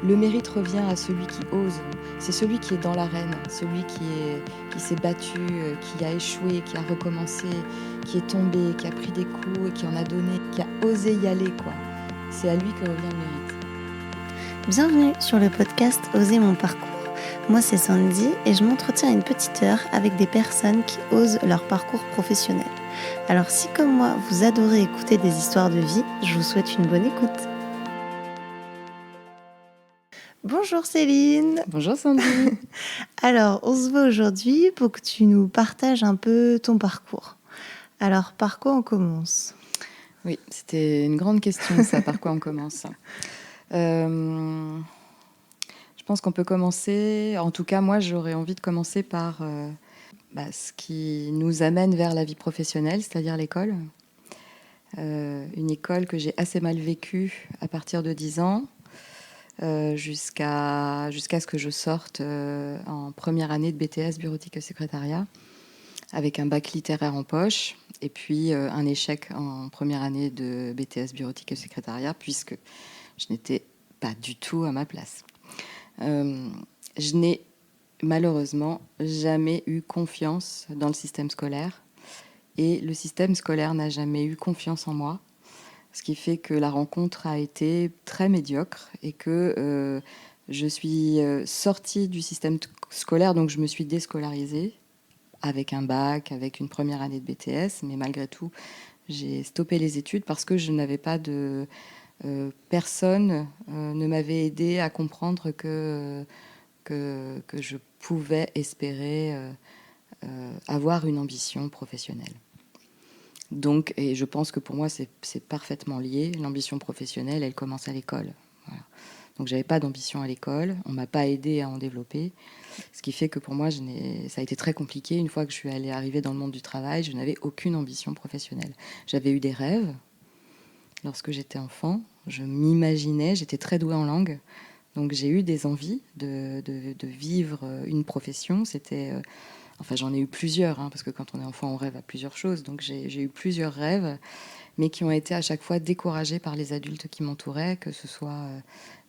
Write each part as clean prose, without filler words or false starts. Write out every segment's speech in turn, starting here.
le mérite revient à celui qui ose. C'est celui qui est dans l'arène, celui qui s'est battu, qui a échoué, qui a recommencé, qui est tombé, qui a pris des coups et qui en a donné, qui a osé y aller, quoi. C'est à lui que revient le mérite. Bienvenue sur le podcast Oser mon parcours. Moi c'est Sandy et je m'entretiens une petite heure avec des personnes qui osent leur parcours professionnel. Alors si comme moi vous adorez écouter des histoires de vie, je vous souhaite une bonne écoute. Bonjour Céline. Bonjour Sandy. Alors on se voit aujourd'hui pour que tu nous partages un peu ton parcours. Alors par quoi on commence ? Oui, c'était une grande question ça, par quoi on commence. Je pense qu'on peut commencer, en tout cas moi j'aurais envie de commencer par ce qui nous amène vers la vie professionnelle, c'est-à-dire l'école. Une école que j'ai assez mal vécue à partir de 10 ans, jusqu'à ce que je sorte en première année de BTS bureautique et secrétariat, avec un bac littéraire en poche, et puis un échec en première année de BTS bureautique et secrétariat, puisque je n'étais pas du tout à ma place. Je n'ai malheureusement jamais eu confiance dans le système scolaire, et le système scolaire n'a jamais eu confiance en moi, ce qui fait que la rencontre a été très médiocre et que je suis sortie du système scolaire, donc je me suis déscolarisée avec un bac, avec une première année de BTS, mais malgré tout, j'ai stoppé les études parce que je n'avais pas de... personne ne m'avait aidé à comprendre que je pouvais espérer avoir une ambition professionnelle. Donc, et je pense que pour moi, c'est parfaitement lié. L'ambition professionnelle, elle commence à l'école. Voilà. Donc, j'avais pas d'ambition à l'école. On m'a pas aidé à en développer. Ce qui fait que pour moi, ça a été très compliqué. Une fois que je suis arrivée dans le monde du travail, je n'avais aucune ambition professionnelle. J'avais eu des rêves. Lorsque j'étais enfant, je m'imaginais, j'étais très douée en langue. Donc, j'ai eu des envies de vivre une profession. Enfin, j'en ai eu plusieurs, parce que quand on est enfant, on rêve à plusieurs choses. Donc, j'ai eu plusieurs rêves, mais qui ont été à chaque fois découragés par les adultes qui m'entouraient, que ce soit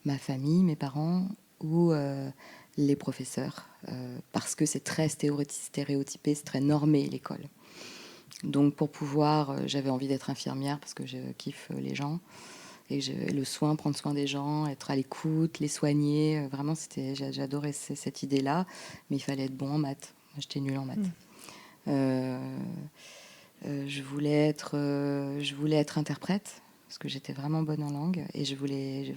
ma famille, mes parents ou les professeurs, parce que c'est très stéréotypé, c'est très normé, l'école. Donc, pour pouvoir... j'avais envie d'être infirmière parce que je kiffe les gens. Et le soin, prendre soin des gens, être à l'écoute, les soigner. Vraiment, j'adorais cette idée-là, mais il fallait être bon en maths. J'étais nulle en maths. Je voulais être interprète parce que j'étais vraiment bonne en langue et j'avais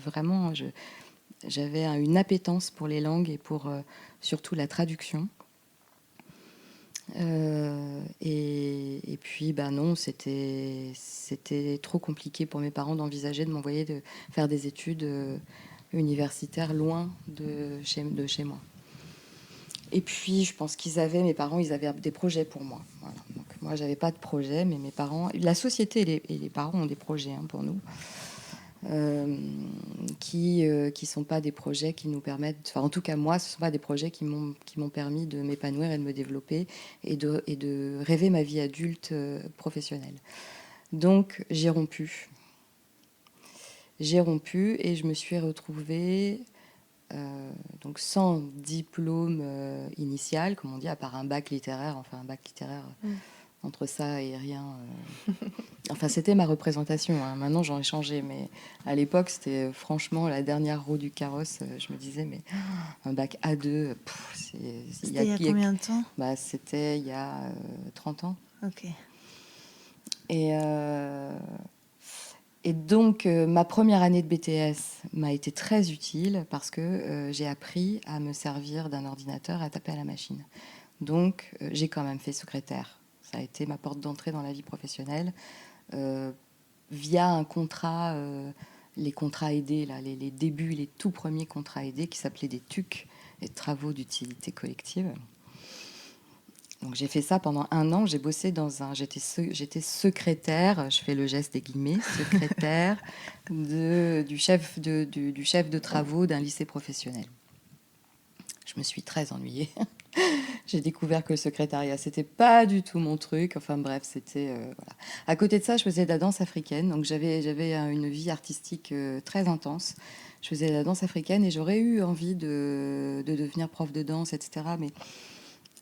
une appétence pour les langues et pour surtout la traduction. Et puis non, c'était trop compliqué pour mes parents d'envisager de m'envoyer de faire des études universitaires loin de chez moi. Et puis, je pense mes parents, ils avaient des projets pour moi. Voilà. Donc, moi, j'avais pas de projet, mais mes parents, la société et les parents ont des projets pour nous, qui sont pas des projets qui nous permettent. Enfin, en tout cas, moi, ce sont pas des projets qui m'ont permis de m'épanouir et de me développer et de rêver ma vie adulte professionnelle. Donc, j'ai rompu et je me suis retrouvée. Donc sans diplôme initial, comme on dit, à part un bac littéraire, entre ça et rien. Enfin, c'était ma représentation. Maintenant, j'en ai changé, mais à l'époque, c'était franchement la dernière roue du carrosse. Je me disais, mais un bac A2, C'était il y a combien de temps ? C'était il y a 30 ans. Ok. Et donc, ma première année de BTS m'a été très utile parce que j'ai appris à me servir d'un ordinateur, à taper à la machine. Donc, j'ai quand même fait secrétaire. Ça a été ma porte d'entrée dans la vie professionnelle via un contrat, les contrats aidés, là, les débuts, les tout premiers contrats aidés qui s'appelaient des TUC, les travaux d'utilité collective. Donc j'ai fait ça pendant 1 an. J'ai bossé j'étais secrétaire. Je fais le geste des guillemets, secrétaire du chef de travaux d'un lycée professionnel. Je me suis très ennuyée. J'ai découvert que le secrétariat, c'était pas du tout mon truc. Enfin bref, c'était voilà. À côté de ça, je faisais de la danse africaine. Donc j'avais une vie artistique très intense. je faisais de la danse africaine et j'aurais eu envie de devenir prof de danse, etc. Mais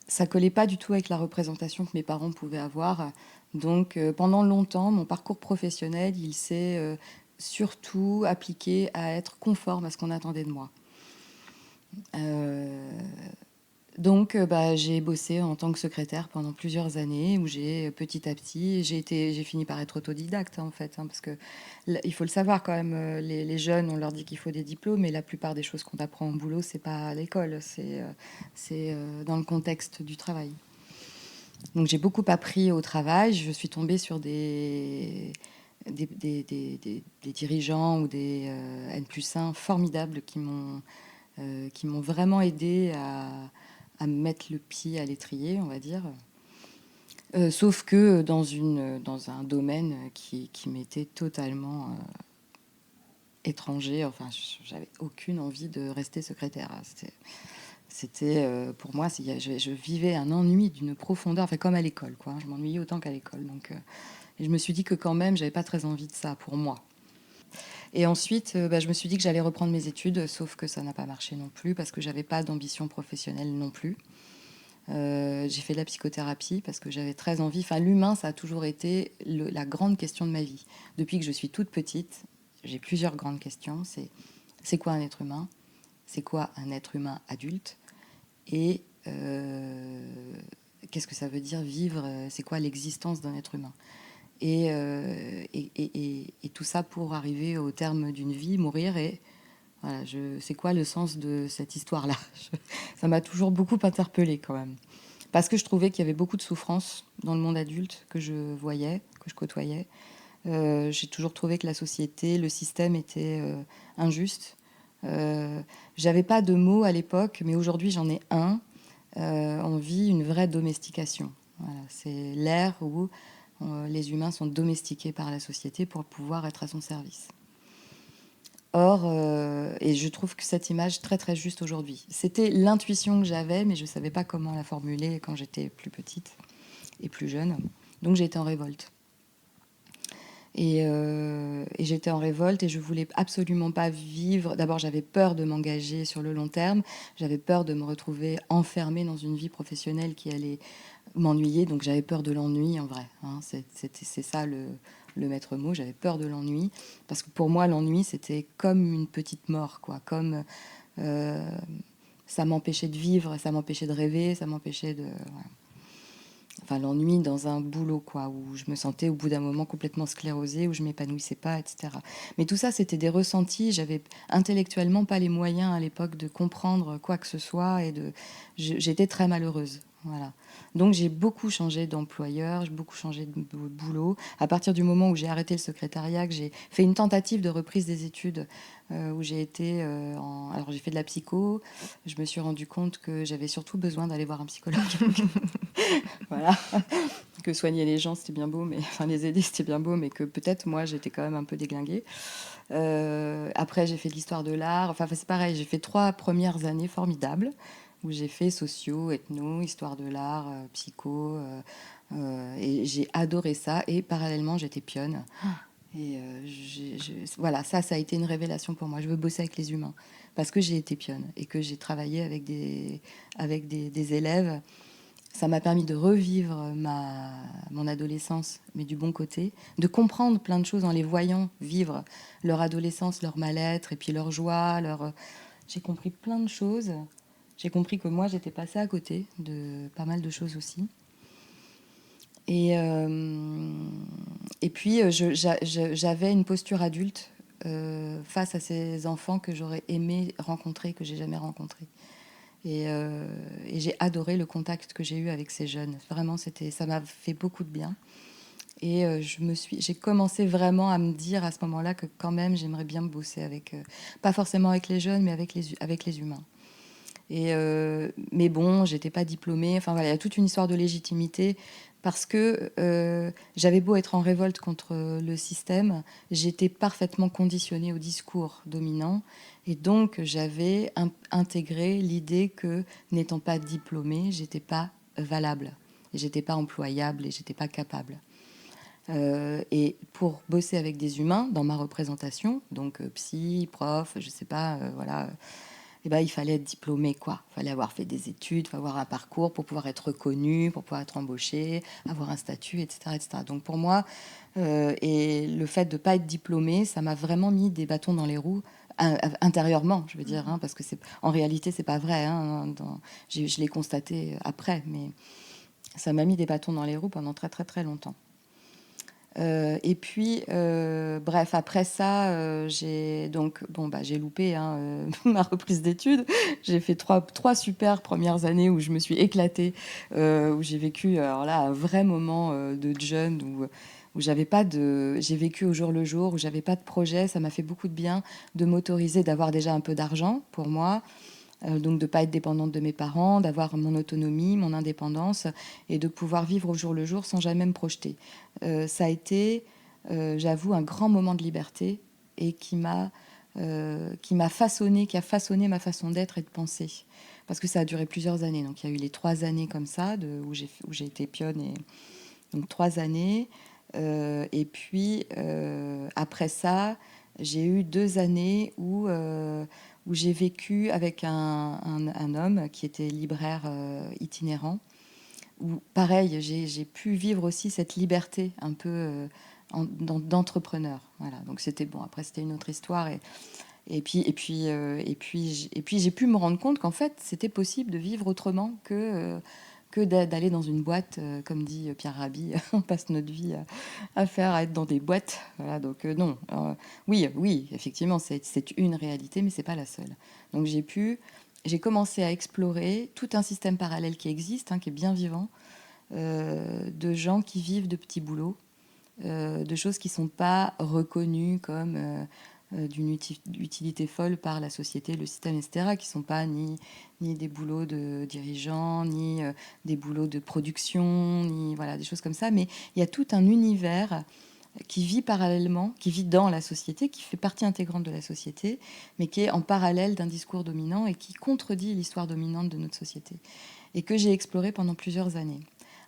ça collait pas du tout avec la représentation que mes parents pouvaient avoir. Donc, pendant longtemps, mon parcours professionnel, il s'est surtout appliqué à être conforme à ce qu'on attendait de moi. Euh, donc, j'ai bossé en tant que secrétaire pendant plusieurs années, où j'ai petit à petit, j'ai fini par être autodidacte en fait, parce que il faut le savoir quand même, les jeunes, on leur dit qu'il faut des diplômes, mais la plupart des choses qu'on apprend au boulot, c'est pas à l'école, c'est dans le contexte du travail. Donc j'ai beaucoup appris au travail. Je suis tombée sur des dirigeants ou des N+1 formidables qui m'ont vraiment aidé à mettre le pied à l'étrier, on va dire. Sauf que dans un domaine qui m'était totalement étranger. Enfin, j'avais aucune envie de rester secrétaire. Pour moi, je vivais un ennui d'une profondeur, enfin comme à l'école, quoi. Je m'ennuyais autant qu'à l'école. Donc, et je me suis dit que quand même, j'avais pas très envie de ça pour moi. Et ensuite, je me suis dit que j'allais reprendre mes études, sauf que ça n'a pas marché non plus parce que j'avais pas d'ambition professionnelle non plus. J'ai fait de la psychothérapie parce que j'avais très envie. Enfin, l'humain, ça a toujours été la grande question de ma vie. Depuis que je suis toute petite, j'ai plusieurs grandes questions. C'est quoi un être humain? C'est quoi un être humain adulte? Et qu'est-ce que ça veut dire vivre? C'est quoi l'existence d'un être humain? Et tout ça pour arriver au terme d'une vie, mourir. Et voilà, c'est quoi le sens de cette histoire-là? Ça m'a toujours beaucoup interpellée quand même. Parce que je trouvais qu'il y avait beaucoup de souffrance dans le monde adulte que je voyais, que je côtoyais. J'ai toujours trouvé que la société, le système était injuste. J'avais pas de mots à l'époque, mais aujourd'hui j'en ai un. On vit une vraie domestication. Voilà, c'est l'ère où les humains sont domestiqués par la société pour pouvoir être à son service. Or, et je trouve que cette image très très juste aujourd'hui. C'était l'intuition que j'avais, mais je ne savais pas comment la formuler quand j'étais plus petite et plus jeune. Donc j'ai été en révolte. Et j'étais en révolte et je voulais absolument pas vivre. D'abord, j'avais peur de m'engager sur le long terme. J'avais peur de me retrouver enfermée dans une vie professionnelle qui allait m'ennuyer. Donc j'avais peur de l'ennui en vrai. C'est ça le maître mot. J'avais peur de l'ennui parce que pour moi, l'ennui, c'était comme une petite mort, quoi. Comme ça m'empêchait de vivre, ça m'empêchait de rêver, ça m'empêchait de... Voilà. Enfin, l'ennui dans un boulot, quoi, où je me sentais au bout d'un moment complètement sclérosée, où je m'épanouissais pas, etc. Mais tout ça, c'était des ressentis. J'avais intellectuellement pas les moyens à l'époque de comprendre quoi que ce soit j'étais très malheureuse. Voilà. Donc j'ai beaucoup changé d'employeur, j'ai beaucoup changé de boulot. À partir du moment où j'ai arrêté le secrétariat, que j'ai fait une tentative de reprise des études, où j'ai été alors j'ai fait de la psycho, je me suis rendu compte que j'avais surtout besoin d'aller voir un psychologue. Voilà, que soigner les gens c'était bien beau, mais enfin les aider c'était bien beau, mais que peut-être moi j'étais quand même un peu déglinguée. Après j'ai fait de l'histoire de l'art, enfin c'est pareil, j'ai fait 3 premières années formidables où j'ai fait socio, ethno, histoire de l'art, psycho, et j'ai adoré ça. Et parallèlement j'étais pionne. Et voilà, ça a été une révélation pour moi. Je veux bosser avec les humains parce que j'ai été pionne et que j'ai travaillé avec des élèves. Ça m'a permis de revivre mon adolescence, mais du bon côté, de comprendre plein de choses en les voyant vivre leur adolescence, leur mal-être, et puis leur joie. J'ai compris plein de choses. J'ai compris que moi, j'étais passée à côté de pas mal de choses aussi. Et, et puis, j'avais une posture adulte face à ces enfants que j'aurais aimé rencontrer, que j'ai jamais rencontrés. Et j'ai adoré le contact que j'ai eu avec ces jeunes. Vraiment, ça m'a fait beaucoup de bien. Et j'ai commencé vraiment à me dire à ce moment-là que quand même, j'aimerais bien bosser avec, pas forcément avec les jeunes, mais avec les humains. Mais bon, j'étais pas diplômée. Enfin voilà, il y a toute une histoire de légitimité parce que j'avais beau être en révolte contre le système, j'étais parfaitement conditionnée au discours dominant. Et donc, j'avais intégré l'idée que, n'étant pas diplômée, j'étais pas valable, et j'étais pas employable, et j'étais pas capable. Et pour bosser avec des humains dans ma représentation, donc psy, prof, je sais pas, voilà, et ben, il fallait être diplômé, quoi. Il fallait avoir fait des études, avoir un parcours pour pouvoir être reconnu, pour pouvoir être embauché, avoir un statut, etc., etc. Donc pour moi, et le fait de ne pas être diplômé, ça m'a vraiment mis des bâtons dans les roues intérieurement, je veux dire, hein, parce que en réalité, c'est pas vrai. Hein, je l'ai constaté après, mais ça m'a mis des bâtons dans les roues pendant très très très longtemps. Et puis, bref, après ça, j'ai loupé ma reprise d'études. J'ai fait trois super premières années où je me suis éclatée, où j'ai vécu, alors là, un vrai moment de jeune où j'ai vécu au jour le jour, où j'avais pas de projet. Ça m'a fait beaucoup de bien de m'autoriser, d'avoir déjà un peu d'argent pour moi, donc de ne pas être dépendante de mes parents, d'avoir mon autonomie, mon indépendance et de pouvoir vivre au jour le jour sans jamais me projeter. Ça a été, j'avoue, un grand moment de liberté et qui m'a façonné, qui a façonné ma façon d'être et de penser. Parce que ça a duré plusieurs années. Donc il y a eu les 3 années comme ça, où j'ai été pionne, et donc 3 années. Et puis après ça, j'ai eu 2 années où j'ai vécu avec un homme qui était libraire itinérant, où pareil, j'ai pu vivre aussi cette liberté un peu d'entrepreneur. Voilà, donc c'était bon. Après, c'était une autre histoire. Et puis j'ai pu me rendre compte qu'en fait, c'était possible de vivre autrement que d'aller dans une boîte, comme dit Pierre Rabhi, on passe notre vie à être dans des boîtes. Voilà, donc non. Oui, effectivement, c'est une réalité, mais c'est pas la seule. Donc j'ai commencé à explorer tout un système parallèle qui existe, hein, qui est bien vivant, de gens qui vivent de petits boulots, de choses qui ne sont pas reconnues comme d'une utilité folle par la société, le système, etc., qui ne sont pas ni des boulots de dirigeants, ni des boulots de production, ni voilà, des choses comme ça. Mais il y a tout un univers qui vit parallèlement, qui vit dans la société, qui fait partie intégrante de la société, mais qui est en parallèle d'un discours dominant et qui contredit l'histoire dominante de notre société, et que j'ai exploré pendant plusieurs années.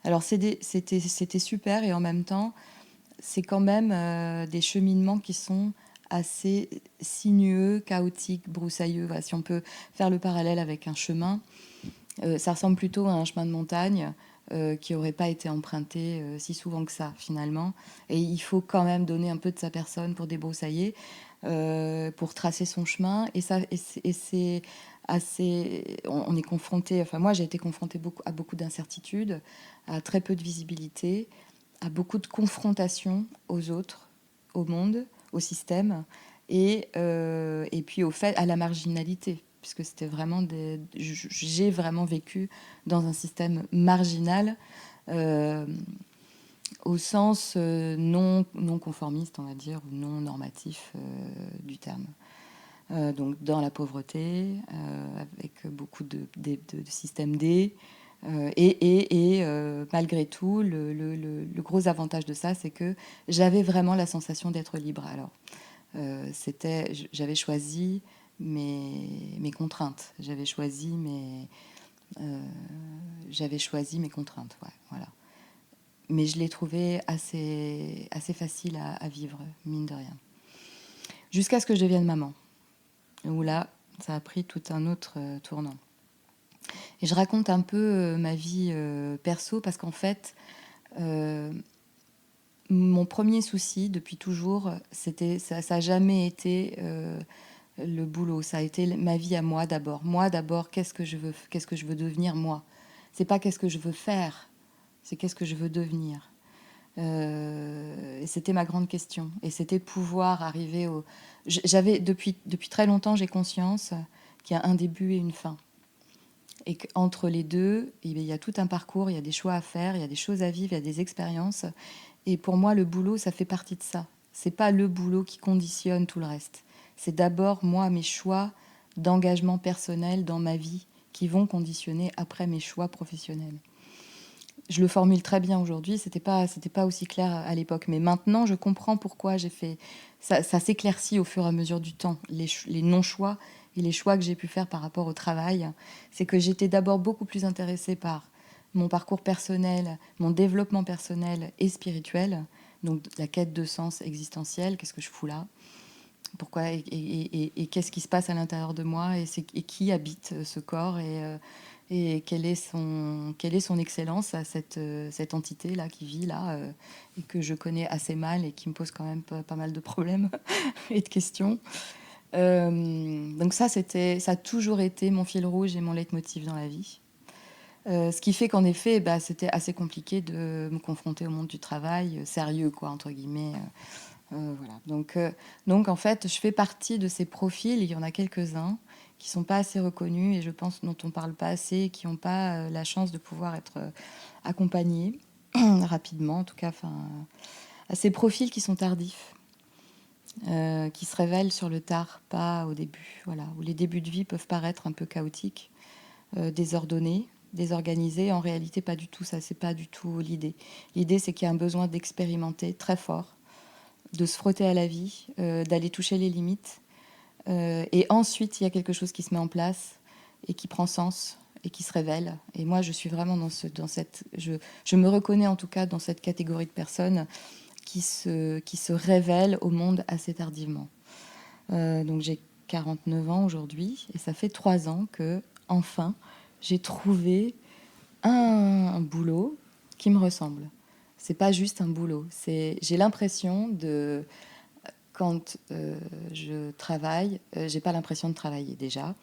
Alors c'était super, et en même temps, c'est quand même des cheminements qui sont assez sinueux, chaotiques, broussailleux. Voilà, si on peut faire le parallèle avec un chemin, ça ressemble plutôt à un chemin de montagne qui n'aurait pas été emprunté si souvent que ça, finalement. Et il faut quand même donner un peu de sa personne pour débroussailler, pour tracer son chemin. Et c'est assez... On est confronté... Enfin, moi, j'ai été confrontée à beaucoup d'incertitudes, à très peu de visibilité, à beaucoup de confrontation aux autres, au monde, au système, et puis au fait, à la marginalité, puisque c'était vraiment j'ai vraiment vécu dans un système marginal, euh, au sens non conformiste, on va dire, ou non normatif du terme. Donc dans la pauvreté, avec beaucoup de systèmes D. Malgré tout, le gros avantage de ça, c'est que j'avais vraiment la sensation d'être libre. Alors, j'avais choisi mes contraintes. Euh, j'avais choisi mes contraintes, ouais, voilà. Mais je l'ai trouvé assez facile à vivre, mine de rien. Jusqu'à ce que je devienne maman, où là, ça a pris tout un autre tournant. Et je raconte un peu ma vie perso, parce qu'en fait, mon premier souci depuis toujours, ça n'a jamais été le boulot. Ça a été ma vie à moi d'abord. Moi d'abord, qu'est-ce que je veux devenir moi. C'est pas qu'est-ce que je veux faire, c'est qu'est-ce que je veux devenir. Et c'était ma grande question. Et c'était pouvoir arriver au... J'avais depuis très longtemps, j'ai conscience qu'il y a un début et une fin. Et qu'entre les deux, il y a tout un parcours, il y a des choix à faire, il y a des choses à vivre, il y a des expériences. Et pour moi, le boulot, ça fait partie de ça. C'est pas le boulot qui conditionne tout le reste. C'est d'abord moi, mes choix d'engagement personnel dans ma vie qui vont conditionner après mes choix professionnels. Je le formule très bien aujourd'hui, c'était pas aussi clair à l'époque, mais maintenant je comprends pourquoi j'ai fait ça. Ça s'éclaircit au fur et à mesure du temps, les non-choix et les choix que j'ai pu faire par rapport au travail. C'est que j'étais d'abord beaucoup plus intéressée par mon parcours personnel, mon développement personnel et spirituel, Donc la quête de sens existentiel, qu'est-ce que je fous là? Pourquoi et qu'est-ce qui se passe à l'intérieur de moi et qui habite ce corps et quelle est son excellence à cette entité-là qui vit là et que je connais assez mal et qui me pose quand même pas mal de problèmes et de questions. Donc ça a toujours été mon fil rouge et mon leitmotiv dans la vie. Ce qui fait qu'en effet, c'était assez compliqué de me confronter au monde du travail sérieux, quoi, entre guillemets. Voilà. Donc, en fait, je fais partie de ces profils. Il y en a quelques-uns qui ne sont pas assez reconnus et je pense dont on ne parle pas assez, qui n'ont pas la chance de pouvoir être accompagnés rapidement, en tout cas, à ces profils qui sont tardifs, qui se révèlent sur le tard, pas au début. Voilà, où les débuts de vie peuvent paraître un peu chaotiques, désordonnés, désorganisés. En réalité, pas du tout. Ça, c'est pas du tout l'idée. L'idée, c'est qu'il y a un besoin d'expérimenter très fort, de se frotter à la vie, d'aller toucher les limites. Et ensuite, il y a quelque chose qui se met en place et qui prend sens et qui se révèle. Et moi, je suis vraiment dans cette... Je me reconnais en tout cas dans cette catégorie de personnes qui se révèlent au monde assez tardivement. Donc j'ai 49 ans aujourd'hui et ça fait 3 ans que, enfin, j'ai trouvé un boulot qui me ressemble. C'est pas juste un boulot. J'ai l'impression de... Quand je travaille, j'ai pas l'impression de travailler déjà.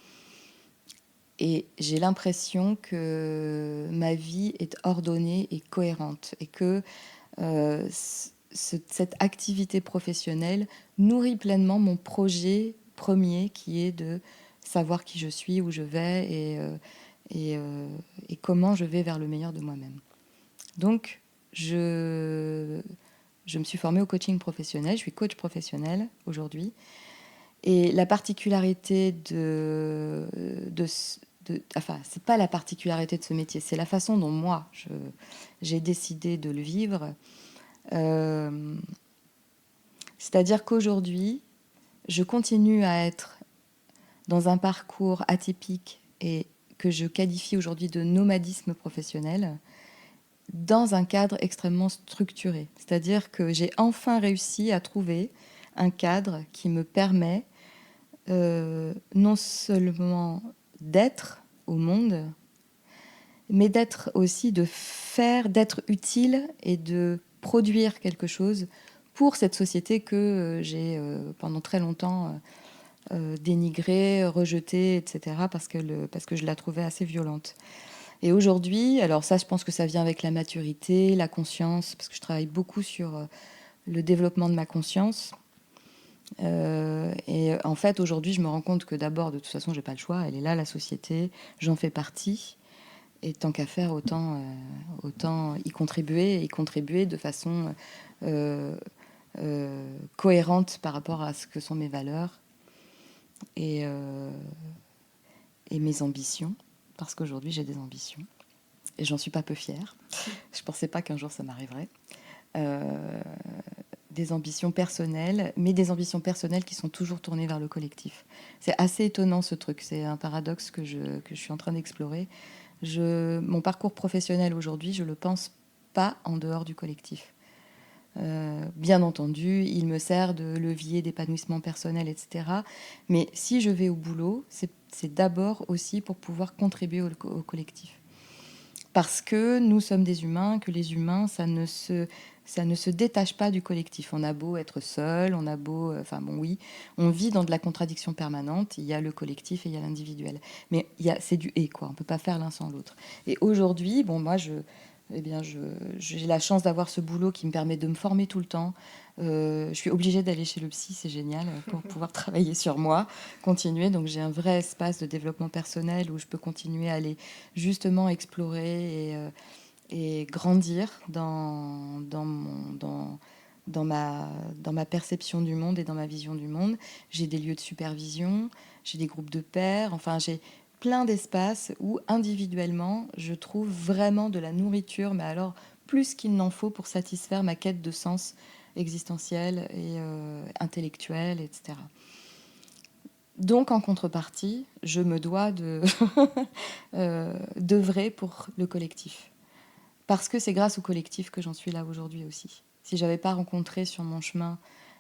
Et j'ai l'impression que ma vie est ordonnée et cohérente. Et que cette activité professionnelle nourrit pleinement mon projet premier qui est de savoir qui je suis, où je vais et comment je vais vers le meilleur de moi-même. Donc, je me suis formée au coaching professionnel, je suis coach professionnel aujourd'hui. Et la particularité enfin, c'est pas la particularité de ce métier, c'est la façon dont moi, j'ai décidé de le vivre. C'est-à-dire qu'aujourd'hui, je continue à être dans un parcours atypique et que je qualifie aujourd'hui de nomadisme professionnel, dans un cadre extrêmement structuré. C'est-à-dire que j'ai enfin réussi à trouver un cadre qui me permet non seulement d'être au monde, mais d'être aussi, d'être utile et de produire quelque chose pour cette société que j'ai pendant très longtemps dénigrée, rejetée, etc., parce que je la trouvais assez violente. Et aujourd'hui, alors ça, je pense que ça vient avec la maturité, la conscience, parce que je travaille beaucoup sur le développement de ma conscience. Et en fait, aujourd'hui, je me rends compte que d'abord, de toute façon, j'ai pas le choix. Elle est là, la société, j'en fais partie. Et tant qu'à faire, autant y contribuer de façon cohérente par rapport à ce que sont mes valeurs et mes ambitions. Parce qu'aujourd'hui, j'ai des ambitions. Et j'en suis pas peu fière. Je pensais pas qu'un jour ça m'arriverait. Des ambitions personnelles, mais des ambitions personnelles qui sont toujours tournées vers le collectif. C'est assez étonnant ce truc, c'est un paradoxe que je suis en train d'explorer. Mon parcours professionnel aujourd'hui, je ne le pense pas en dehors du collectif. Bien entendu, il me sert de levier d'épanouissement personnel, etc. Mais si je vais au boulot, c'est d'abord aussi pour pouvoir contribuer au collectif. Parce que nous sommes des humains, que les humains, ça ne se détache pas du collectif. On a beau être seul, on a beau... Enfin bon, oui, on vit dans de la contradiction permanente. Il y a le collectif et il y a l'individuel. Mais c'est du « et », quoi. On ne peut pas faire l'un sans l'autre. Et aujourd'hui, bon, moi, j'ai la chance d'avoir ce boulot qui me permet de me former tout le temps. Je suis obligée d'aller chez le psy, c'est génial, pour pouvoir travailler sur moi, continuer. Donc j'ai un vrai espace de développement personnel où je peux continuer à aller justement explorer et grandir dans ma perception du monde et dans ma vision du monde. J'ai des lieux de supervision, j'ai des groupes de pairs, enfin j'ai plein d'espaces où individuellement je trouve vraiment de la nourriture, mais alors plus qu'il n'en faut pour satisfaire ma quête de sens existentiel et intellectuel, etc. Donc, en contrepartie, je me dois d'œuvrer pour le collectif. Parce que c'est grâce au collectif que j'en suis là aujourd'hui aussi. si j'avais pas rencontré sur mon chemin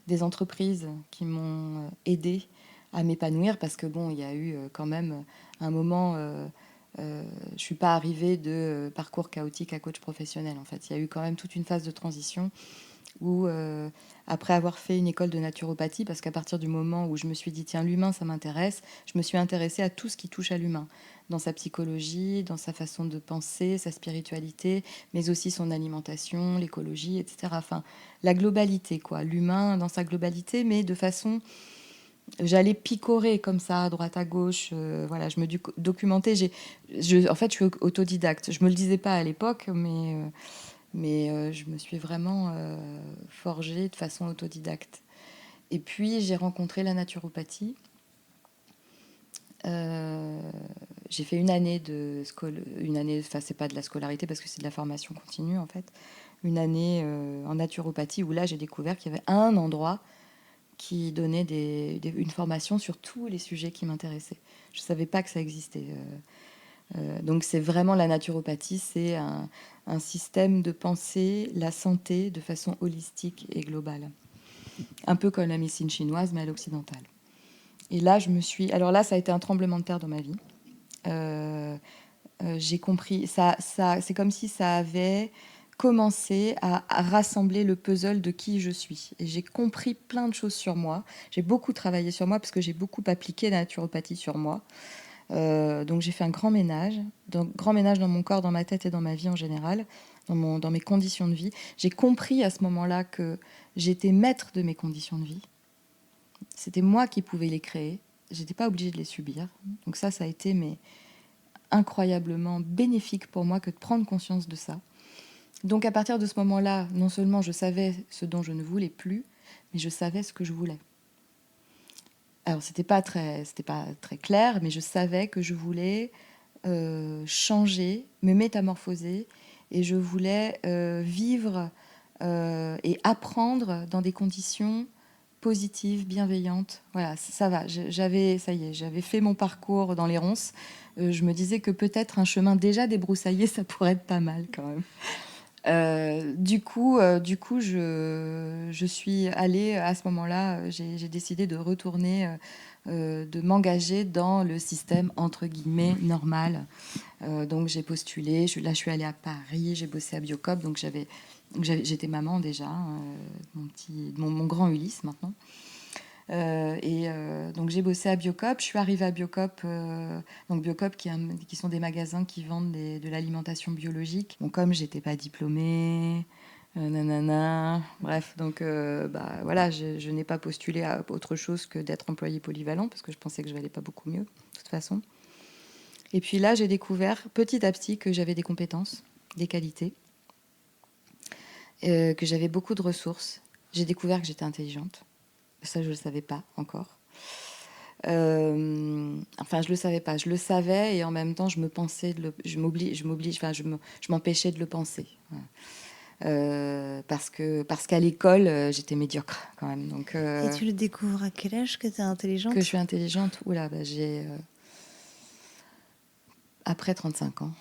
des entreprises qui m'ont aidée à m'épanouir, parce que bon, il y a eu quand même un moment, je suis pas arrivée de parcours chaotique à coach professionnel. En fait, il y a eu quand même toute une phase de transition où, après avoir fait une école de naturopathie, parce qu'à partir du moment où je me suis dit, tiens, l'humain, ça m'intéresse, je me suis intéressée à tout ce qui touche à l'humain, dans sa psychologie, dans sa façon de penser, sa spiritualité, mais aussi son alimentation, l'écologie, etc. Enfin, la globalité, quoi, l'humain dans sa globalité, mais de façon... J'allais picorer comme ça, à droite à gauche. Voilà, je me documentais. En fait, je suis autodidacte. Je me le disais pas à l'époque, mais je me suis vraiment forgée de façon autodidacte. Et puis, j'ai rencontré la naturopathie. Euh, j'ai fait une année une année, enfin, c'est pas de la scolarité parce que c'est de la formation continue, en fait. Une année en naturopathie où là, j'ai découvert qu'il y avait un endroit qui donnait une formation sur tous les sujets qui m'intéressaient. Je ne savais pas que ça existait. Donc c'est vraiment la naturopathie, c'est un système de penser la santé de façon holistique et globale. Un peu comme la médecine chinoise, mais à l'occidentale. Et là, alors là, ça a été un tremblement de terre dans ma vie. J'ai compris, c'est comme si ça avait commencé à rassembler le puzzle de qui je suis. Et j'ai compris plein de choses sur moi. J'ai beaucoup travaillé sur moi parce que j'ai beaucoup appliqué la naturopathie sur moi. Donc j'ai fait un grand ménage dans mon corps, dans ma tête et dans ma vie en général, dans mes conditions de vie. J'ai compris à ce moment-là que j'étais maître de mes conditions de vie. C'était moi qui pouvais les créer. J'étais pas obligée de les subir. Donc ça a été incroyablement bénéfique pour moi que de prendre conscience de ça. Donc à partir de ce moment-là, non seulement je savais ce dont je ne voulais plus, mais je savais ce que je voulais. Alors c'était pas très clair, mais je savais que je voulais changer, me métamorphoser, et je voulais vivre et apprendre dans des conditions positives, bienveillantes. Voilà, ça va. J'avais fait mon parcours dans les ronces. Je me disais que peut-être un chemin déjà débroussaillé, ça pourrait être pas mal quand même. Du coup, je suis allée à ce moment-là, j'ai décidé de retourner, de m'engager dans le système entre guillemets normal. Donc j'ai postulé, là je suis allée à Paris, j'ai bossé à Biocop, donc j'étais maman déjà, mon grand Ulysse maintenant. Donc j'ai bossé à Biocop, je suis arrivée à Biocop, donc Biocop qui sont des magasins qui vendent de l'alimentation biologique. Bon, comme j'étais pas diplômée, nanana, bref, donc voilà, je n'ai pas postulé à autre chose que d'être employée polyvalent parce que je pensais que je valais pas beaucoup mieux de toute façon. Et puis là, j'ai découvert petit à petit que j'avais des compétences, des qualités, que j'avais beaucoup de ressources. J'ai découvert que j'étais intelligente. Ça, je ne le savais pas encore. Enfin, je le savais pas. Je le savais et en même temps, je m'empêchais de le penser. Parce qu'à l'école, j'étais médiocre quand même. Donc, Et tu le découvres à quel âge que tu es intelligente? Que je suis intelligente. Oula, j'ai après 35 ans.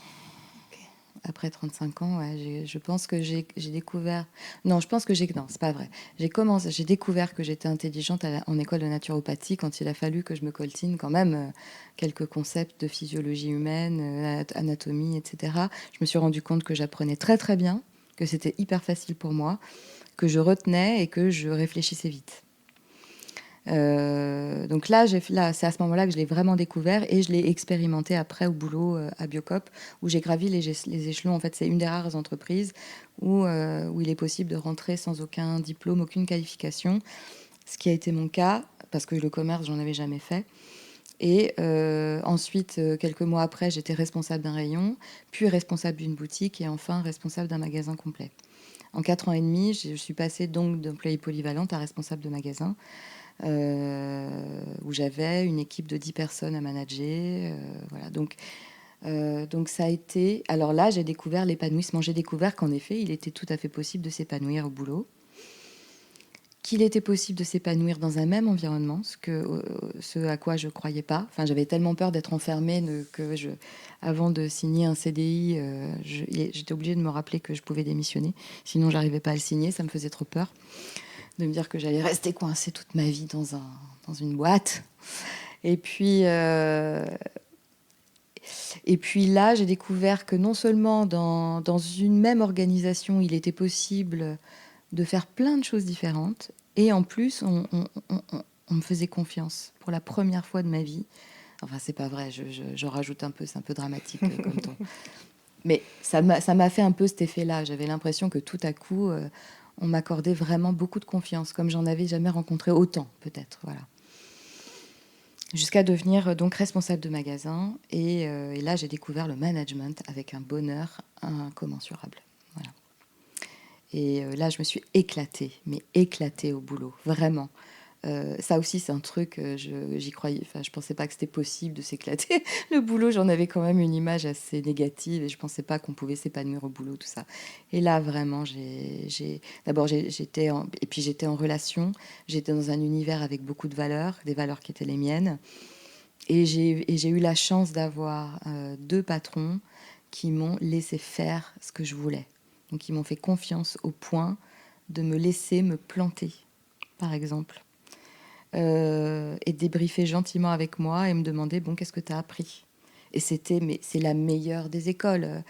Après 35 ans, ouais, je pense que j'ai découvert... Non, je pense que non, c'est pas vrai. J'ai découvert que j'étais intelligente en école de naturopathie quand il a fallu que je me coltine quand même quelques concepts de physiologie humaine, anatomie, etc. Je me suis rendu compte que j'apprenais très très bien, que c'était hyper facile pour moi, que je retenais et que je réfléchissais vite. Donc là, c'est à ce moment-là que je l'ai vraiment découvert et je l'ai expérimenté après au boulot à Biocop, où j'ai gravi les échelons. En fait, c'est une des rares entreprises où il est possible de rentrer sans aucun diplôme, aucune qualification, ce qui a été mon cas, parce que le commerce, j'en avais jamais fait. Et ensuite, quelques mois après, j'étais responsable d'un rayon, puis responsable d'une boutique et enfin responsable d'un magasin complet. En 4 ans et demi, je suis passée donc d'employée polyvalente à responsable de magasin. Où j'avais une équipe de 10 personnes à manager. Voilà. Donc ça a été... Alors là, j'ai découvert l'épanouissement. J'ai découvert qu'en effet, il était tout à fait possible de s'épanouir au boulot, qu'il était possible de s'épanouir dans un même environnement, ce à quoi je ne croyais pas. Enfin, j'avais tellement peur d'être enfermée avant de signer un CDI, j'étais obligée de me rappeler que je pouvais démissionner. Sinon, je n'arrivais pas à le signer, ça me faisait trop peur de me dire que j'allais rester coincée toute ma vie dans une boîte. Et puis là, j'ai découvert que non seulement dans une même organisation, il était possible de faire plein de choses différentes, et en plus, on me faisait confiance pour la première fois de ma vie. Enfin, c'est pas vrai, j'en rajoute un peu, c'est un peu dramatique comme ton. Mais ça m'a fait un peu cet effet-là. J'avais l'impression que tout à coup, on m'accordait vraiment beaucoup de confiance, comme j'en avais jamais rencontré autant, peut-être. Voilà. Jusqu'à devenir donc responsable de magasin. Et là, j'ai découvert le management avec un bonheur incommensurable. Voilà. Et là, je me suis éclatée, mais éclatée au boulot, vraiment. Ça aussi, c'est un truc, j'y croyais, enfin, je pensais pas que c'était possible de s'éclater. Le boulot, j'en avais quand même une image assez négative et je pensais pas qu'on pouvait s'épanouir au boulot, tout ça. Et là, vraiment, d'abord, j'étais en relation, j'étais dans un univers avec beaucoup de valeurs, des valeurs qui étaient les miennes. Et j'ai eu la chance d'avoir 2 patrons qui m'ont laissé faire ce que je voulais. Donc, ils m'ont fait confiance au point de me laisser me planter, par exemple. Et débriefer gentiment avec moi et me demander, bon, qu'est-ce que tu as appris? Et c'est la meilleure des écoles.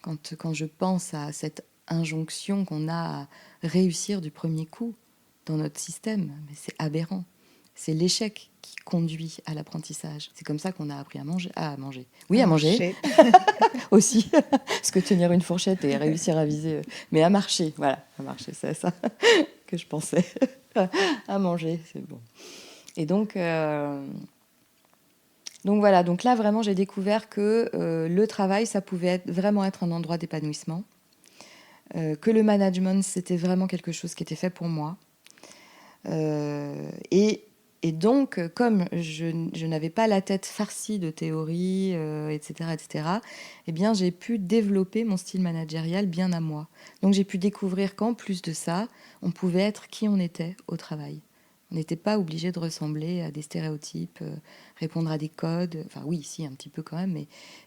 Quand je pense à cette injonction qu'on a à réussir du premier coup dans notre système, mais c'est aberrant. C'est l'échec qui conduit à l'apprentissage. C'est comme ça qu'on a appris à manger. Oui, à manger aussi. Parce que tenir une fourchette et réussir à viser. Mais à marcher, voilà. À marcher, c'est ça que je pensais. À manger, c'est bon. Et donc voilà. Donc là, vraiment, j'ai découvert que le travail, ça pouvait vraiment être un endroit d'épanouissement. Que le management, c'était vraiment quelque chose qui était fait pour moi. Et donc, comme je n'avais pas la tête farcie de théorie, etc., eh bien, j'ai pu développer mon style managérial bien à moi. Donc, j'ai pu découvrir qu'en plus de ça, on pouvait être qui on était au travail. On n'était pas obligé de ressembler à des stéréotypes, répondre à des codes. Enfin, oui, si, un petit peu quand même,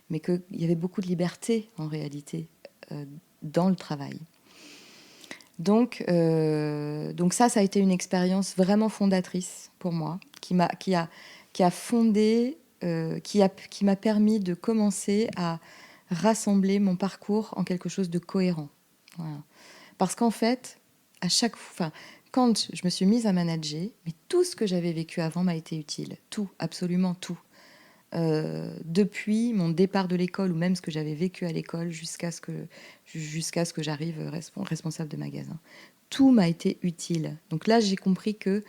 mais qu'il y avait beaucoup de liberté, en réalité, dans le travail. Donc ça a été une expérience vraiment fondatrice pour moi, qui a fondé, qui m'a permis de commencer à rassembler mon parcours en quelque chose de cohérent. Voilà. Parce qu'en fait, quand je me suis mise à manager, mais tout ce que j'avais vécu avant m'a été utile. Tout, absolument tout. Depuis mon départ de l'école ou même ce que j'avais vécu à l'école jusqu'à ce que j'arrive responsable de magasin. Tout m'a été utile. Donc là, j'ai compris que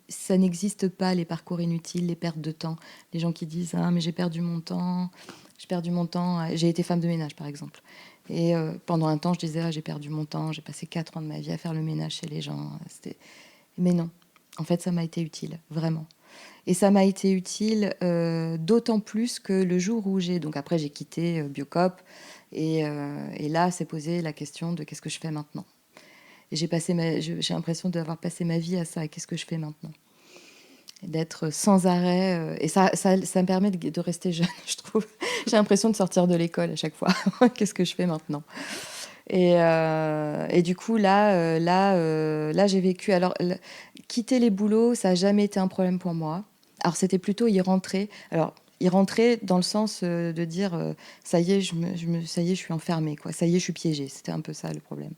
ça n'existe pas, les parcours inutiles, les pertes de temps. Les gens qui disent « Ah, mais j'ai perdu mon temps. J'ai été femme de ménage, par exemple. Et pendant un temps, je disais ah, « j'ai perdu mon temps. J'ai passé 4 ans de ma vie à faire le ménage chez les gens. » Mais non. En fait, ça m'a été utile, vraiment. Et ça m'a été utile d'autant plus que le jour où donc après j'ai quitté Biocop et là s'est posé la question de qu'est-ce que je fais maintenant. Et j'ai l'impression d'avoir passé ma vie à ça. Et qu'est-ce que je fais maintenant? D'être sans arrêt. Et ça me permet de rester jeune, je trouve. J'ai l'impression de sortir de l'école à chaque fois. Qu'est-ce que je fais maintenant? Et du coup, là j'ai vécu. Alors, quitter les boulots, ça n'a jamais été un problème pour moi. Alors, c'était plutôt y rentrer. Alors, y rentrer dans le sens de dire ça y est, ça y est, je suis enfermée, quoi. Ça y est, je suis piégée. C'était un peu ça le problème.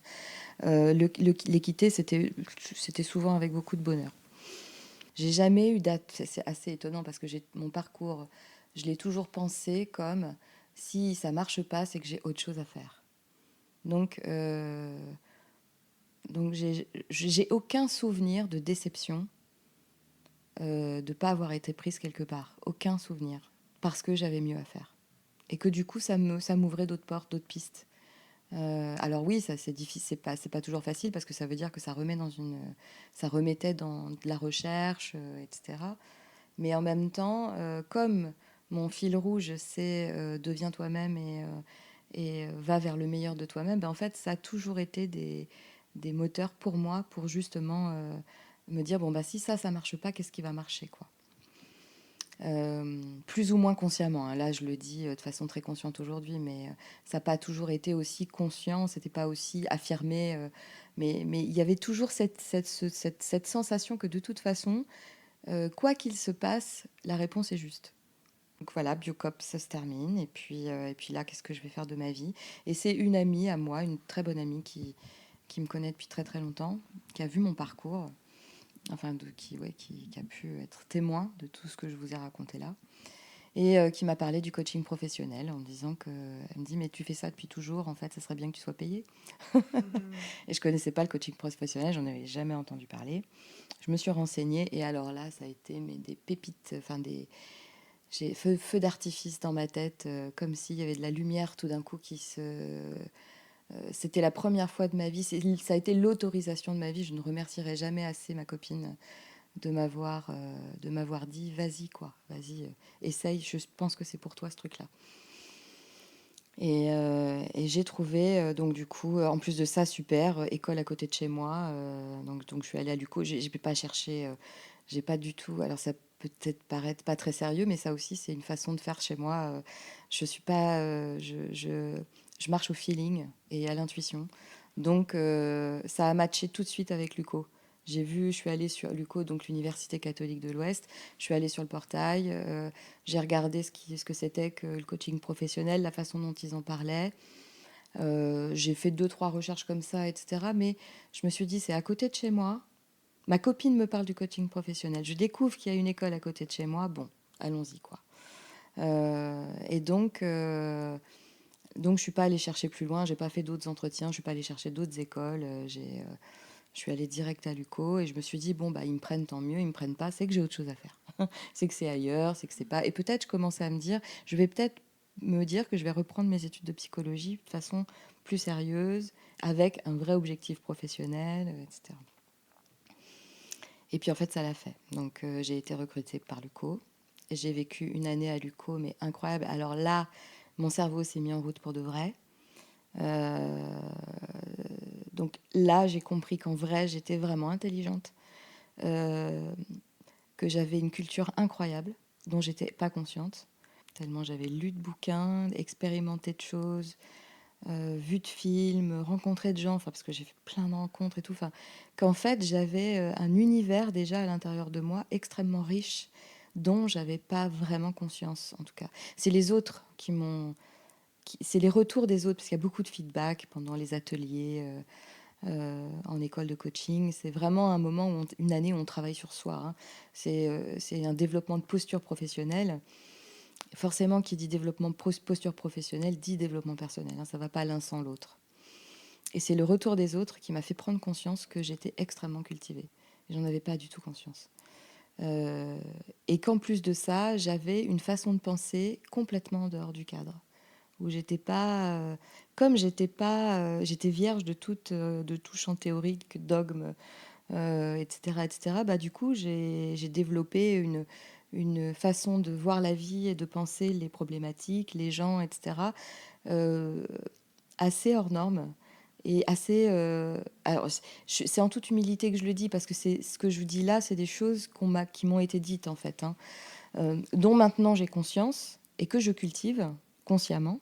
Les quitter, c'était souvent avec beaucoup de bonheur. J'ai jamais eu c'est assez étonnant parce que mon parcours, je l'ai toujours pensé comme si ça marche pas, c'est que j'ai autre chose à faire. Donc j'ai aucun souvenir de déception, de ne pas avoir été prise quelque part. Aucun souvenir. Parce que j'avais mieux à faire. Et que du coup, ça m'ouvrait d'autres portes, d'autres pistes. Alors oui, ça c'est difficile, c'est pas toujours facile parce que ça veut dire que ça remettait dans de la recherche, etc. Mais en même temps, comme mon fil rouge, c'est deviens toi-même et va vers le meilleur de toi-même, ben en fait, ça a toujours été des moteurs pour moi, pour justement me dire, bon, bah, si ça marche pas, qu'est-ce qui va marcher, quoi. Plus ou moins consciemment, hein. Là, je le dis de façon très consciente aujourd'hui, mais ça n'a pas toujours été aussi conscient, c'était pas aussi affirmé. Mais il y avait toujours cette sensation que de toute façon, quoi qu'il se passe, la réponse est juste. Donc voilà, Biocop, ça se termine. Et puis là, qu'est-ce que je vais faire de ma vie? Et c'est une amie à moi, une très bonne amie qui me connaît depuis très très longtemps, qui a vu mon parcours, enfin qui a pu être témoin de tout ce que je vous ai raconté là, et qui m'a parlé du coaching professionnel en me disant que, elle me dit, mais tu fais ça depuis toujours, en fait, ça serait bien que tu sois payé. Et je connaissais pas le coaching professionnel, j'en avais jamais entendu parler. Je me suis renseignée et alors là, ça a été des pépites, enfin j'ai feu d'artifice dans ma tête, comme s'il y avait de la lumière tout d'un coup qui se... C'était la première fois de ma vie, ça a été l'autorisation de ma vie. Je ne remercierai jamais assez ma copine de m'avoir dit, vas-y, quoi, vas-y, essaye, je pense que c'est pour toi ce truc-là. Et j'ai trouvé, donc du coup, en plus de ça, super, école à côté de chez moi. Donc je suis allée à l'UCO, j'ai pas cherché, j'ai pas du tout, alors ça peut peut-être paraître pas très sérieux, mais ça aussi, c'est une façon de faire chez moi. Je suis pas, je marche au feeling et à l'intuition. Donc ça a matché tout de suite avec l'UCO. Je suis allée sur l'UCO, donc l'Université catholique de l'Ouest. Je suis allée sur le portail, j'ai regardé ce que c'était que le coaching professionnel, la façon dont ils en parlaient. J'ai fait 2, 3 recherches comme ça, etc. Mais je me suis dit, c'est à côté de chez moi. Ma copine me parle du coaching professionnel. Je découvre qu'il y a une école à côté de chez moi. Bon, allons-y, quoi. Et donc, je suis pas allée chercher plus loin. J'ai pas fait d'autres entretiens. Je suis pas allée chercher d'autres écoles. Je suis allée direct à l'UCO et je me suis dit, bon, bah, ils me prennent, tant mieux. Ils me prennent pas, c'est que j'ai autre chose à faire. C'est que c'est ailleurs, c'est que c'est pas. Et peut-être, je commençais à me dire, je vais peut-être me dire que je vais reprendre mes études de psychologie de façon plus sérieuse, avec un vrai objectif professionnel, etc. Et puis en fait, ça l'a fait. Donc j'ai été recrutée par l'UCO. J'ai vécu une année à l'UCO, mais incroyable. Alors là, mon cerveau s'est mis en route pour de vrai. Euh, donc là, j'ai compris qu'en vrai, j'étais vraiment intelligente, euh, que j'avais une culture incroyable dont j'étais pas consciente, tellement j'avais lu de bouquins, expérimenté de choses, vu de films, rencontré de gens, enfin parce que j'ai fait plein de rencontres et tout, enfin qu'en fait j'avais un univers déjà à l'intérieur de moi extrêmement riche dont j'avais pas vraiment conscience en tout cas. C'est les autres c'est les retours des autres parce qu'il y a beaucoup de feedback pendant les ateliers. En école de coaching, c'est vraiment un moment une année où on travaille sur soi, hein. C'est un développement de posture professionnelle. Forcément, qui dit développement posture professionnelle dit développement personnel, hein, ça ne va pas l'un sans l'autre. Et c'est le retour des autres qui m'a fait prendre conscience que j'étais extrêmement cultivée. J'en avais pas du tout conscience. Euh, et qu'en plus de ça, j'avais une façon de penser complètement en dehors du cadre, où j'étais pas, comme j'étais pas, j'étais vierge de tout champ théorique, dogme, etc., etc. Bah du coup, j'ai développé une façon de voir la vie et de penser les problématiques, les gens, etc., euh, assez hors norme et assez. Alors, c'est en toute humilité que je le dis parce que c'est ce que je vous dis là, c'est des choses qui m'ont été dites en fait, hein, dont maintenant j'ai conscience et que je cultive consciemment,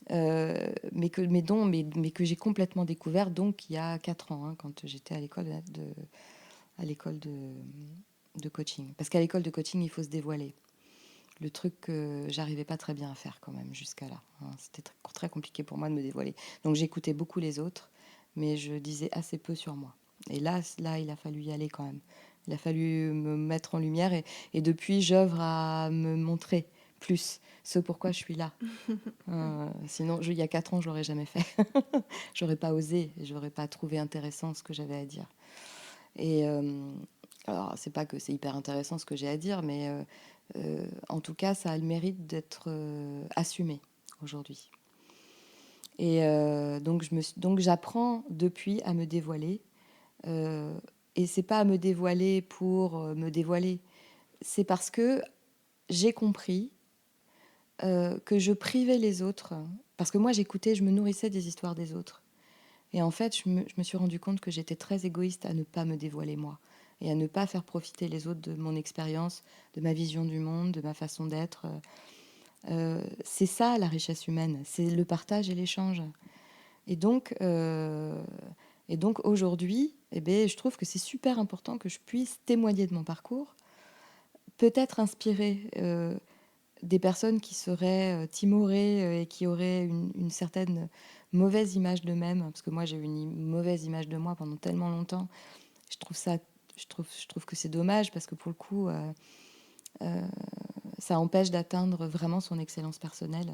mais que j'ai complètement découvert donc il y a 4 ans, hein, quand j'étais à l'école de coaching. Parce qu'à l'école de coaching, il faut se dévoiler. Le truc que j'arrivais pas très bien à faire quand même jusqu'à là, hein. C'était très compliqué pour moi de me dévoiler. Donc j'écoutais beaucoup les autres, mais je disais assez peu sur moi. Et là, il a fallu y aller quand même. Il a fallu me mettre en lumière et depuis, j'œuvre à me montrer plus ce pourquoi je suis là. Sinon, il y a 4 ans, je l'aurais jamais fait. J'aurais pas osé, je n'aurais pas trouvé intéressant ce que j'avais à dire. Et alors, c'est pas que c'est hyper intéressant ce que j'ai à dire, mais en tout cas, ça a le mérite d'être assumé aujourd'hui. Et donc j'apprends depuis à me dévoiler. Euh, et c'est pas à me dévoiler pour me dévoiler. C'est parce que j'ai compris que je privais les autres. Parce que moi, j'écoutais, je me nourrissais des histoires des autres. Et en fait, je me suis rendu compte que j'étais très égoïste à ne pas me dévoiler moi et à ne pas faire profiter les autres de mon expérience, de ma vision du monde, de ma façon d'être. C'est ça la richesse humaine, c'est le partage et l'échange. Et donc, euh, et donc aujourd'hui, eh ben, je trouve que c'est super important que je puisse témoigner de mon parcours, peut-être inspirer des personnes qui seraient timorées et qui auraient une certaine mauvaise image d'eux-mêmes, parce que moi j'ai eu une mauvaise image de moi pendant tellement longtemps. Je trouve ça, je trouve que c'est dommage parce que pour le coup, ça empêche d'atteindre vraiment son excellence personnelle.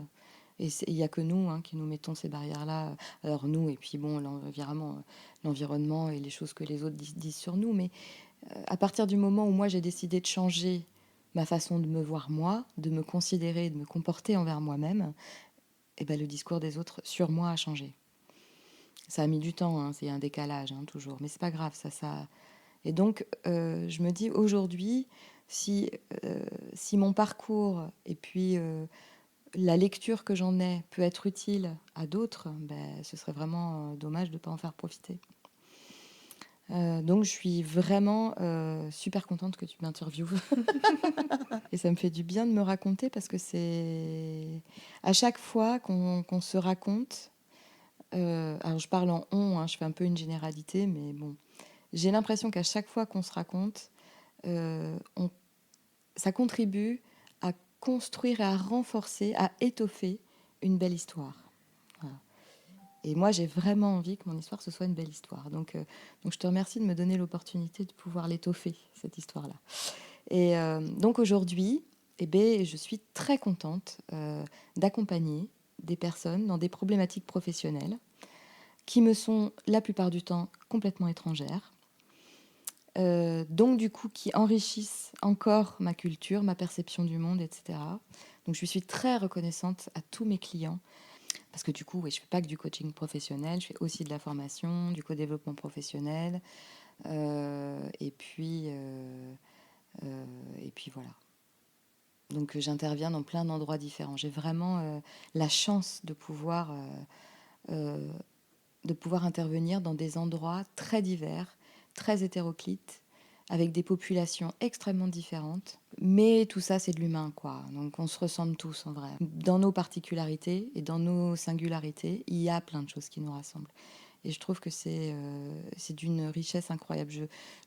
Et il n'y a que nous qui nous mettons ces barrières-là. Alors nous, et puis bon, l'environnement et les choses que les autres disent sur nous. Mais à partir du moment où moi j'ai décidé de changer ma façon de me voir moi, de me considérer, de me comporter envers moi-même, et ben le discours des autres sur moi a changé. Ça a mis du temps, c'est un décalage toujours, mais c'est pas grave, ça. Et donc je me dis aujourd'hui, si si mon parcours et puis la lecture que j'en ai peut être utile à d'autres, ben, ce serait vraiment dommage de ne pas en faire profiter. Donc je suis vraiment super contente que tu m'interviewes. Et ça me fait du bien de me raconter parce que c'est à chaque fois qu'on se raconte, alors je parle en on, je fais un peu une généralité, mais bon, j'ai l'impression qu'à chaque fois qu'on se raconte, on, ça contribue à construire et à renforcer, à étoffer une belle histoire. Voilà. Et moi, j'ai vraiment envie que mon histoire, ce soit une belle histoire. Donc je te remercie de me donner l'opportunité de pouvoir l'étoffer, cette histoire-là. Et donc aujourd'hui, eh ben, je suis très contente d'accompagner des personnes dans des problématiques professionnelles qui me sont la plupart du temps complètement étrangères. Donc du coup, qui enrichissent encore ma culture, ma perception du monde, etc. Donc je suis très reconnaissante à tous mes clients parce que du coup, oui, je ne fais pas que du coaching professionnel, je fais aussi de la formation, du co-développement professionnel. Et puis voilà. Donc j'interviens dans plein d'endroits différents. J'ai vraiment la chance euh, de pouvoir intervenir dans des endroits très divers, très hétéroclites, avec des populations extrêmement différentes. Mais tout ça, c'est de l'humain, quoi. Donc on se ressemble tous, en vrai. Dans nos particularités et dans nos singularités, il y a plein de choses qui nous rassemblent. Et je trouve que c'est d'une richesse incroyable.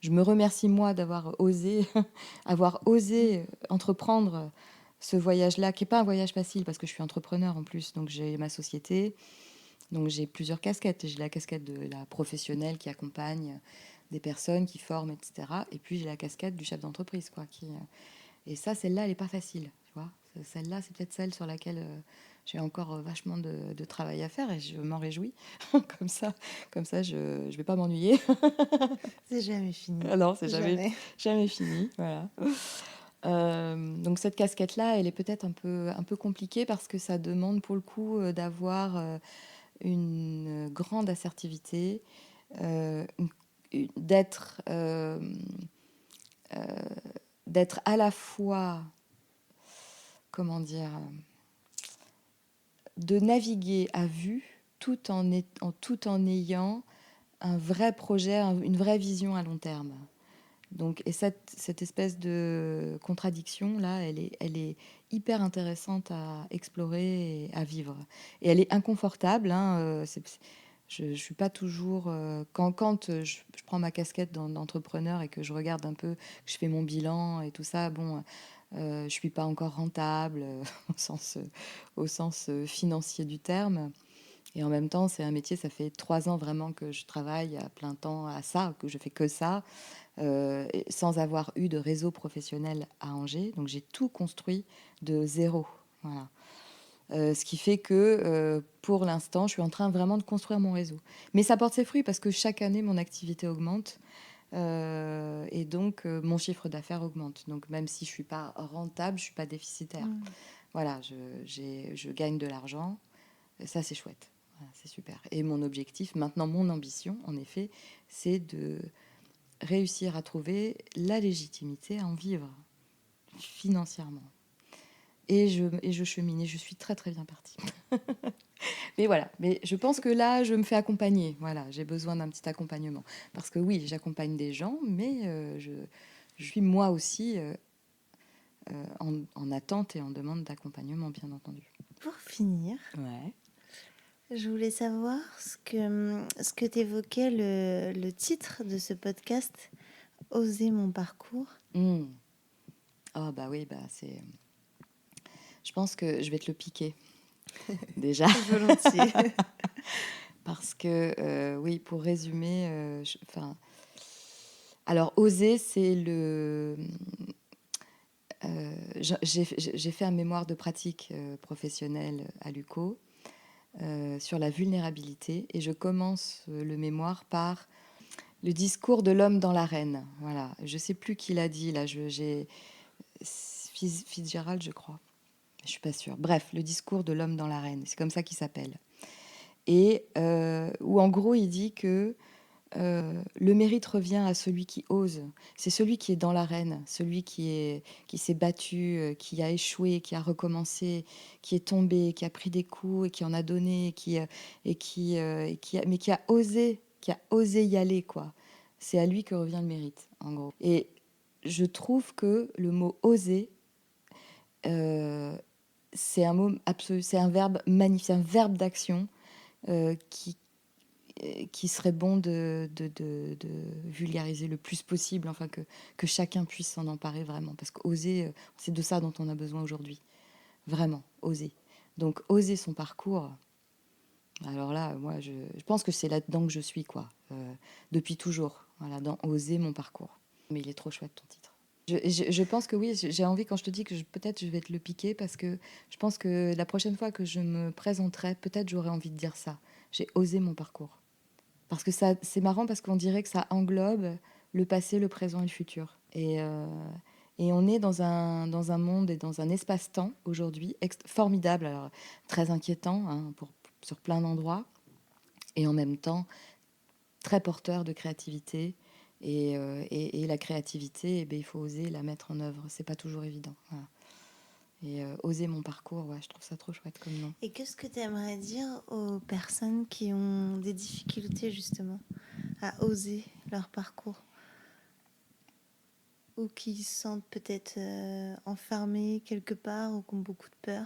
Je me remercie, moi, d'avoir osé, avoir osé entreprendre ce voyage-là, qui n'est pas un voyage facile, parce que je suis entrepreneur en plus. Donc j'ai ma société, donc j'ai plusieurs casquettes. J'ai la casquette de la professionnelle qui accompagne des personnes, qui forme, etc. Et puis j'ai la casquette du chef d'entreprise, quoi. Et ça, celle-là, elle n'est pas facile, tu vois. Celle-là, c'est peut-être celle sur laquelle j'ai encore vachement de travail à faire et je m'en réjouis. comme ça, je ne vais pas m'ennuyer. C'est jamais fini. Alors, c'est jamais fini. Voilà. Donc cette casquette-là, elle est peut-être un peu compliquée parce que ça demande pour le coup d'avoir une grande assertivité, euh, d'être d'être à la fois, comment dire, de naviguer à vue tout en ayant un vrai projet, une vraie vision à long terme. Donc, et cette espèce de contradiction-là, elle est hyper intéressante à explorer et à vivre. Et elle est inconfortable. Je ne suis pas toujours... quand je prends ma casquette d'entrepreneur et que je regarde un peu, que je fais mon bilan et tout ça, bon, je ne suis pas encore rentable au sens financier du terme. Et en même temps, c'est un métier, ça fait 3 ans vraiment que je travaille à plein temps à ça, que je fais que ça, sans avoir eu de réseau professionnel à Angers. Donc j'ai tout construit de zéro. Voilà. Ce qui fait que pour l'instant, je suis en train vraiment de construire mon réseau. Mais ça porte ses fruits parce que chaque année, mon activité augmente. Et donc, mon chiffre d'affaires augmente. Donc, même si je ne suis pas rentable, je ne suis pas déficitaire. Voilà, je gagne de l'argent. Ça, c'est chouette. Voilà, c'est super. Et mon objectif, maintenant, mon ambition, en effet, c'est de réussir à trouver la légitimité à en vivre financièrement. Et je chemine et je suis très, très bien partie. Mais voilà, mais je pense que là, je me fais accompagner. Voilà, j'ai besoin d'un petit accompagnement. Parce que oui, j'accompagne des gens, mais je suis moi aussi en attente et en demande d'accompagnement, bien entendu. Pour finir, Ouais. je voulais savoir ce que t'évoquait le titre de ce podcast, Oser mon parcours. Mm. Oh bah oui, bah c'est. Je pense que je vais te le piquer déjà. Volontiers. Parce que, oui, pour résumer, enfin, alors oser, c'est le. J'ai fait un mémoire de pratique professionnelle à l'UCO sur la vulnérabilité et je commence le mémoire par le discours de l'homme dans l'arène. Voilà, je sais plus qui l'a dit là. J'ai Fitzgerald, je crois. Je suis pas sûre. Bref, le discours de l'homme dans l'arène, c'est comme ça qu'il s'appelle. Et où en gros il dit que le mérite revient à celui qui ose. C'est celui qui est dans l'arène, celui qui s'est battu, qui a échoué, qui a recommencé, qui est tombé, qui a pris des coups et qui en a donné, mais qui a osé y aller, quoi. C'est à lui que revient le mérite, en gros. Et je trouve que le mot oser, euh, c'est un mot absolu, c'est un verbe magnifique, un verbe d'action euh, qui, qui serait bon de vulgariser le plus possible, enfin que chacun puisse s'en emparer vraiment. Parce qu'oser, c'est de ça dont on a besoin aujourd'hui. Vraiment, oser. Donc oser son parcours, alors là, moi, je pense que c'est là-dedans que je suis, quoi. Depuis toujours, voilà, dans oser mon parcours. Mais il est trop chouette ton titre. Je pense que oui, j'ai envie, quand je te dis que peut-être je vais te le piquer, parce que je pense que la prochaine fois que je me présenterai, peut-être j'aurai envie de dire ça. J'ai osé mon parcours. Parce que ça, c'est marrant parce qu'on dirait que ça englobe le passé, le présent et le futur. Et on est dans un monde et dans un espace-temps aujourd'hui formidable, alors très inquiétant hein, sur plein d'endroits, et en même temps très porteur de créativité. Et la créativité, eh bien, il faut oser la mettre en œuvre. C'est pas toujours évident. Voilà. Et oser mon parcours, ouais, je trouve ça trop chouette comme nom. Et qu'est-ce que tu aimerais dire aux personnes qui ont des difficultés justement à oser leur parcours ou qui se sentent peut-être enfermées quelque part ou qui ont beaucoup de peur?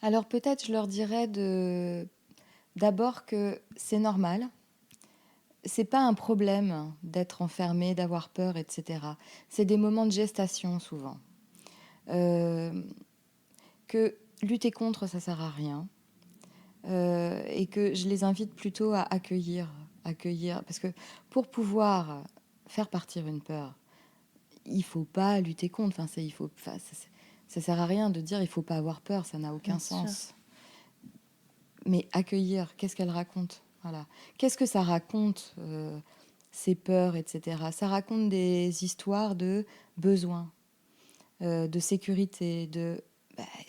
Alors peut-être je leur dirais d'abord que c'est normal. C'est pas un problème d'être enfermé, d'avoir peur, etc. C'est des moments de gestation souvent. Euh, que lutter contre, ça sert à rien. Et que je les invite plutôt à accueillir. Parce que pour pouvoir faire partir une peur, il faut pas lutter contre. Ça sert à rien de dire il faut pas avoir peur, ça n'a aucun Bien sûr. sens. Mais accueillir, qu'est-ce qu'elle raconte? Voilà. Qu'est-ce que ça raconte, ces peurs, etc. Ça raconte des histoires de besoin, de sécurité,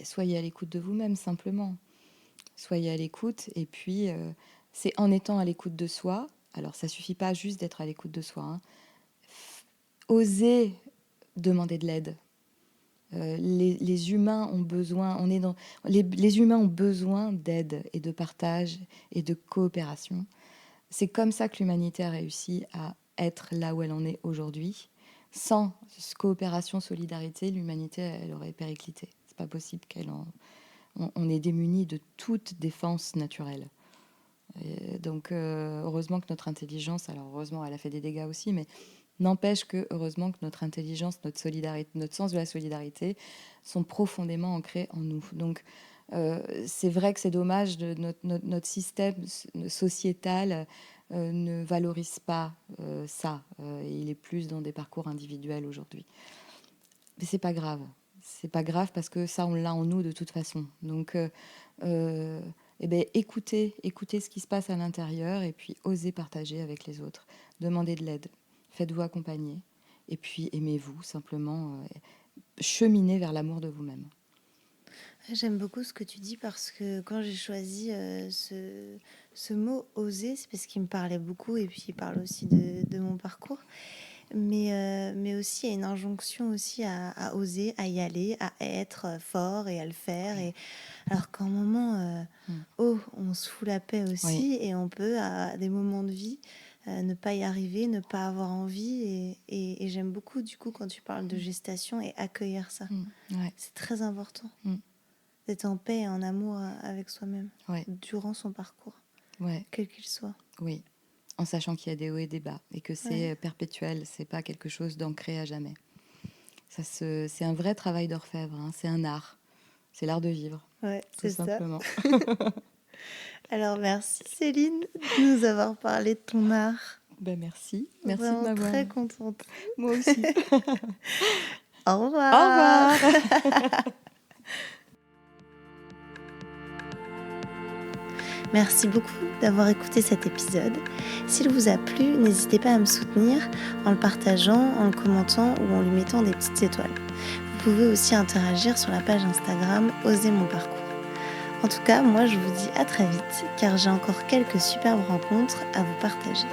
soyez à l'écoute de vous-même simplement. Soyez à l'écoute et puis c'est en étant à l'écoute de soi. Alors ça suffit pas juste d'être à l'écoute de soi. Hein. Oser demander de l'aide. Les humains ont besoin, les humains ont besoin d'aide et de partage et de coopération. C'est comme ça que l'humanité a réussi à être là où elle en est aujourd'hui. Sans coopération, solidarité, l'humanité, elle aurait périclité. C'est pas possible on est démunis de toute défense naturelle. Et donc, heureusement que notre intelligence, alors heureusement, elle a fait des dégâts aussi, mais n'empêche que, heureusement que notre intelligence, notre solidarité, notre sens de la solidarité sont profondément ancrés en nous. Donc, c'est vrai que c'est dommage, notre système sociétal ne valorise pas ça. Il est plus dans des parcours individuels aujourd'hui. Mais c'est pas grave. C'est pas grave parce que ça, on l'a en nous de toute façon. Donc, eh ben, écoutez ce qui se passe à l'intérieur et puis osez partager avec les autres. Demandez de l'aide. Faites-vous accompagner. Et puis aimez-vous simplement. Cheminez vers l'amour de vous-même. J'aime beaucoup ce que tu dis parce que quand j'ai choisi ce mot oser, c'est parce qu'il me parlait beaucoup et puis il parle aussi de mon parcours. mais aussi il y a une injonction aussi à oser, à y aller, à être fort et à le faire. Oui. Et alors qu'en moment, Mm. on se fout la paix Oui. aussi et on peut, à des moments de vie, ne pas y arriver, ne pas avoir envie. Et j'aime beaucoup, du coup, quand tu parles de gestation et accueillir ça. Ouais. C'est très important Mm. d'être en paix et en amour avec soi-même Ouais. durant son parcours, Ouais. quel qu'il soit. Oui. En sachant qu'il y a des hauts et des bas et que c'est Ouais. perpétuel, c'est pas quelque chose d'ancré à jamais. C'est un vrai travail d'orfèvre, hein. C'est un art. C'est l'art de vivre, Ouais, tout c'est ça. simplement. Alors merci Céline de nous avoir parlé de ton art. Ben merci. Merci de Vraiment m'avoir. très contente. Moi aussi. Au Au revoir. revoir. Merci beaucoup d'avoir écouté cet épisode. S'il vous a plu, n'hésitez pas à me soutenir en le partageant, en le commentant ou en lui mettant des petites étoiles. Vous pouvez aussi interagir sur la page Instagram Oser mon parcours. En tout cas, moi je vous dis à très vite car j'ai encore quelques superbes rencontres à vous partager.